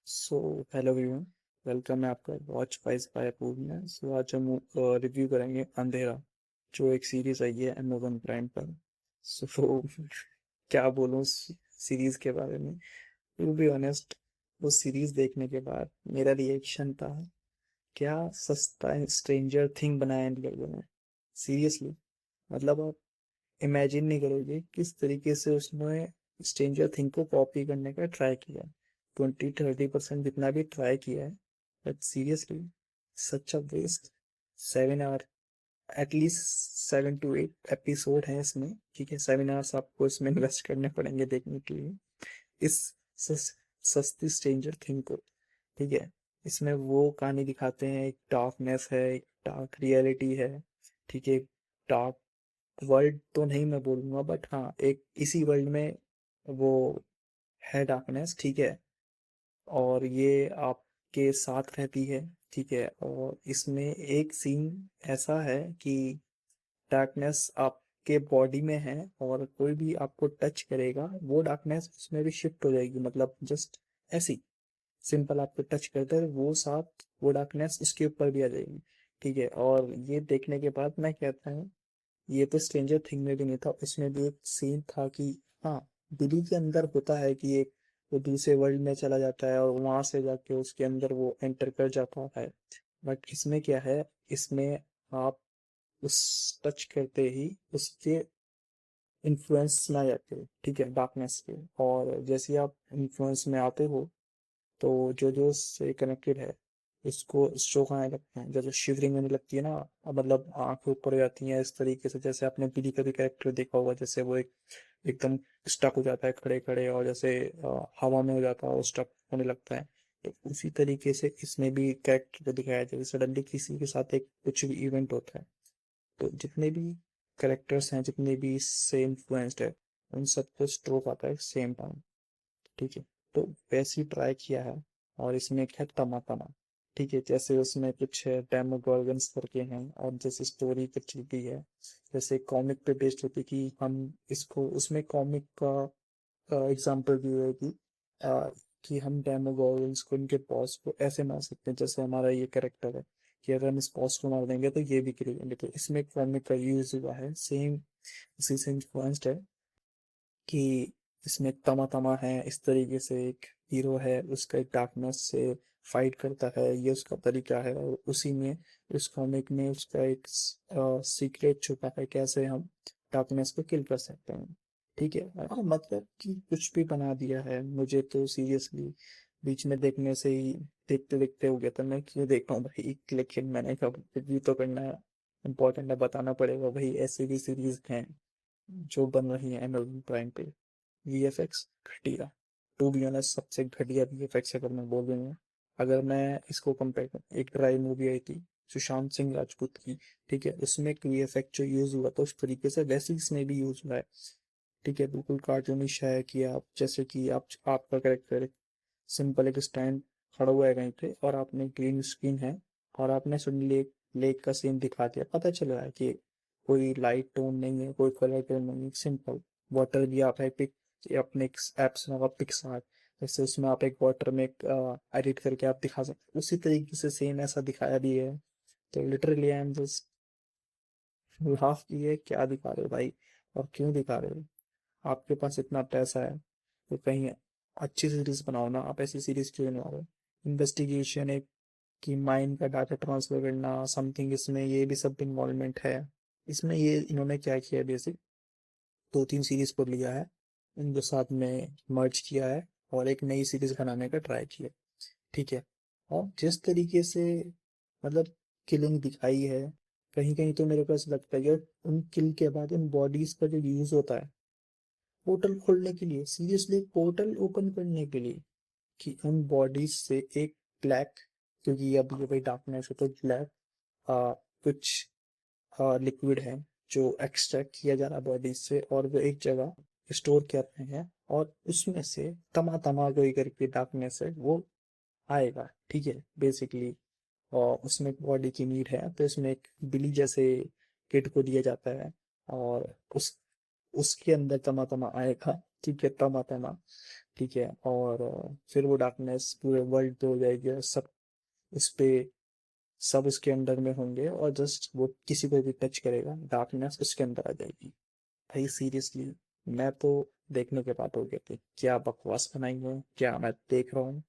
So hello everyone, welcome है आपका watch फाइज bye अपूर्व में। सो आज हम रिव्यू करेंगे अंधेरा, जो एक सीरीज आई है अमेजोन प्राइम पर। सो क्या बोलूं उस सीरीज के बारे में। टू बी ऑनेस्ट, वो सीरीज देखने के बाद मेरा रिएक्शन था, क्या सस्ता स्ट्रेंजर थिंग बनाया इन लोगों ने। सीरियसली, मतलब आप इमेजिन नहीं करोगे किस तरीके से उसने स्ट्रेंजर थिंग को कॉपी करने का ट्राई किया। 20-30% जितना भी ट्राई किया है, but seriously such a waste. 7 hour, at least 7 to 8 episode है इसमें। ठीक है, 7 आवर्स आपको इसमें इन्वेस्ट करने पड़ेंगे देखने के लिए इस सस, सस्ती स्ट्रेंजर थिंग को। ठीक है, इसमें वो कहानी दिखाते हैं, एक डार्कनेस है, एक डार्क रियलिटी है। ठीक है, डार्क वर्ल्ड तो नहीं मैं बोलूंगा, बट हाँ, एक इसी वर्ल्ड में वो है डार्कनेस। ठीक है, और ये आपके साथ रहती है। ठीक है, और इसमें एक सीन ऐसा है कि डार्कनेस आपके बॉडी में है, और कोई भी आपको टच करेगा वो डार्कनेस उसमें भी शिफ्ट हो जाएगी। मतलब जस्ट ऐसी सिंपल आपको टच करते हैं वो साथ वो डार्कनेस उसके ऊपर भी आ जाएगी। ठीक है, और ये देखने के बाद मैं कहता हूँ, ये तो स्ट्रेंजर थिंग में भी नहीं था, उसमें भी एक सीन था कि हाँ, बिली के अंदर होता है कि एक वो दूसरे वर्ल्ड में चला जाता है और वहां से जाके उसके अंदर वो एंटर कर जाता है। बट इसमें क्या है, इसमें आप उस टच करते ही उसके इन्फ्लुएंस में आ जाते हो। ठीक है, डार्कनेस के, और जैसे आप इन्फ्लुएंस में आते हो तो जो जो उससे कनेक्टेड है उसको स्ट्रोक आने लगते हैं, जैसे शिवरिंग होने लगती है ना। मतलब आंखें ऊपर हो जाती हैं इस तरीके से, जैसे आपने बिली का भी कैरेक्टर देखा होगा, जैसे वो एकदम स्टक हो जाता है खड़े खड़े, और जैसे हवा में हो जाता है और स्टक होने लगता है। तो उसी तरीके से इसमें भी कैरेक्टर को दिखाया जाए, सडनली किसी के साथ एक कुछ भी इवेंट होता है तो जितने भी करेक्टर्स हैं, जितने भी इससे इन्फ्लुएंस्ड है, उन सबको स्ट्रोक आता है सेम टाइम। ठीक है, तो वैसे ही ट्राई किया है। और इसमें एक है तमा तमा। ठीक है, जैसे उसमें कुछ डेमोगोर्गन्स करके हैं, और जैसे स्टोरी कुछ चलती है, जैसे कॉमिक पे बेस्ड होती है कि हम इसको उसमें कॉमिक का एग्जांपल दी हुई थी, अ, कि हम डेमोगोर्गन्स को, इनके बॉस को ऐसे मार सकते हैं जैसे हमारा ये करेक्टर है, कि अगर हम इस बॉस को मार देंगे तो ये भी गिरेंगे। तो इसमें कॉमिक का यूज हुआ है, सेम उसी से इन्फ्लुएंस्ड है कि इसमें तमा तमा है, इस तरीके से एक हीरो है, उसका एक डार्कनेस से फाइट करता है, ये उसका तरीका है। और उसी में उस कॉमिक में उसका एक सीक्रेट छुपा है, कैसे हम डार्कनेस को किल कर सकते हैं। ठीक है, मतलब कि कुछ भी बना दिया है। मुझे तो सीरियसली बीच में देखने से ही, देखते देखते हो गया था, मैं क्यों देख रहा हूँ भाई, लेकिन मैंने कहा रिव्यू तो करना है, इम्पोर्टेंट है, बताना पड़ेगा भाई। ऐसी भी सीरीज हैं जो बन रही है अमेजोन प्राइम पे, वीएफएक्स घटिया। टू बी ऑनेस्ट, सबसे घटिया वीएफएक्स अगर मैं बोलूँ, अगर मैं इसको कंपेयर करूँ, एक ड्राई मूवी आई थी सुशांत सिंह राजपूत की। ठीक है, उसमें एक वीएफएक्स जो यूज हुआ था उस तरीके से वैसे ही इसमें भी यूज हुआ है। ठीक है, बिल्कुल कार्टूनिश है कि आप जैसे कि आपका कैरेक्टर सिंपल एक स्टैंड खड़ा हुआ है कहीं पे, और आपने ग्रीन स्क्रीन है, और आपने सडनली एक लेक का सीन दिखा दिया, पता चल रहा है कि कोई लाइट टोन नहीं है, कोई कलर टोन नहीं है, सिंपल वाटर भी आप है पिक, अपने ऐप्स में आप पिक्सार्ट, जैसे उसमें आप एक वाटर में एडिट करके आप दिखा सकते, उसी तरीके से सेम ऐसा दिखाया भी है। तो literally I am just laugh की है, क्या दिखा रहे हो भाई, और क्यों दिखा रहे हो। आपके पास इतना पैसा है तो कहीं अच्छी सीरीज बनाओ ना, आप ऐसी सीरीज क्यों बना रहे हो। इन्वेस्टिगेशन एक, कि माइंड का डाटा ट्रांसफर करना समथिंग, इसमें ये भी सब इन्वॉल्वमेंट है। इसमें ये इन्होंने क्या किया, बेसिक 2-3 सीरीज को लिया है, इनके साथ में मर्ज किया है, और एक नई सीरीज बनाने का ट्राई किया। ठीक है, और जिस तरीके से मतलब किलिंग दिखाई है, कहीं कहीं तो मेरे को ऐसा लगता है कि उन किल के बाद उन बॉडीज का जो यूज होता है पोर्टल खोलने के लिए, सीरियसली पोर्टल ओपन करने के लिए, कि उन बॉडीज से एक ब्लैक, क्योंकि अब ये भाई डार्कनेस है तो ब्लैक कुछ लिक्विड है जो एक्सट्रैक्ट किया जा रहा है बॉडी से, और वो एक जगह स्टोर कर रहे हैं, और उसमें से तमा तमा कोई करके डार्कनेस है वो आएगा। ठीक है, बेसिकली, और उसमें बॉडी की नीड है, तो इसमें एक बिली जैसे किट को दिया जाता है, और उसके अंदर तमा तमा आएगा। ठीक है, तमा तमा। ठीक है, और फिर वो डार्कनेस पूरे वर्ल्ड पे हो जाएगी और सब इस पे सब इसके अंडर में होंगे, और जस्ट वो किसी को भी टच करेगा डार्कनेस उसके अंदर आ जाएगी। भाई सीरियसली, मैं तो देखने के बाद हो गया कि क्या बकवास बनाई है, क्या मैं देख रहा हूँ।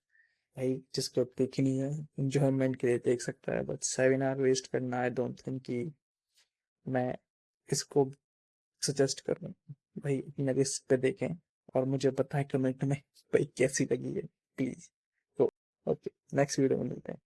भाई जिसको देखनी है इंजॉयमेंट के लिए देख सकता है, बट 7 आवर वेस्ट करना, आई डोंट थिंक कि मैं इसको सजेस्ट करूँ। भाई अपने रिस्क पे देखें और मुझे बताएं कमेंट में भाई कैसी लगी है, प्लीज। तो ओके, नेक्स्ट वीडियो में मिलते हैं।